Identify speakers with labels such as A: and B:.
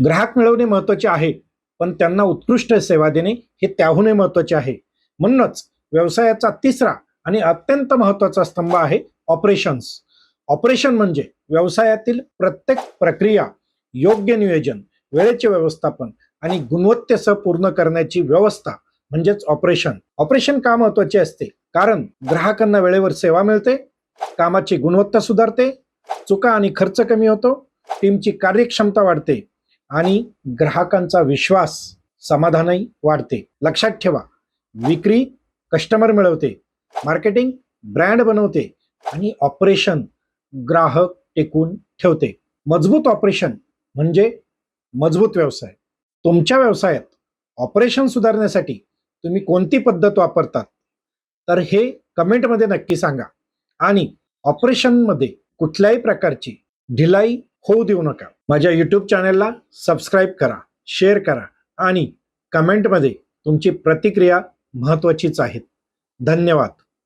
A: ग्राहक मिळवणे महत्त्वाचे आहे, पण त्यांना उत्कृष्ट सेवा देणे हे त्याहूनही महत्त्वाचे आहे. म्हणूनच व्यवसायाचा तिसरा आणि अत्यंत महत्त्वाचा स्तंभ आहे ऑपरेशन्स. ऑपरेशन म्हणजे व्यवसायातील प्रत्येक प्रक्रिया योग्य नियोजन, वेळेचे व्यवस्थापन आणि गुणवत्तेसह पूर्ण करण्याची व्यवस्था म्हणजेच ऑपरेशन. ऑपरेशन का महत्त्वाचे असते? कारण ग्राहकांना वेळेवर सेवा मिळते, कामाची गुणवत्ता सुधारते, चुका आणि खर्च कमी होतो, टीमची कार्यक्षमता वाढते आणि ग्राहकांचा विश्वास समाधानही वाढते. लक्षात ठेवा, विक्री कस्टमर मिळवते, मार्केटिंग ब्रँड बनवते आणि ऑपरेशन ग्राहक टिकून ठेवते. मजबूत ऑपरेशन म्हणजे मजबूत व्यवसाय. तुमच्या व्यवसायात ऑपरेशन सुधारण्यासाठी तुम्ही कोणती पद्धत वापरतात तर हे कमेंटमध्ये नक्की सांगा. आणि ऑपरेशनमध्ये कुठल्याही प्रकारची ढिलाई होऊ देऊ नका. माझ्या यूट्यूब चॅनलला सबस्क्राईब करा, शेअर करा आणि कमेंटमध्ये तुमची प्रतिक्रिया महत्त्वाचीच आहेत. धन्यवाद.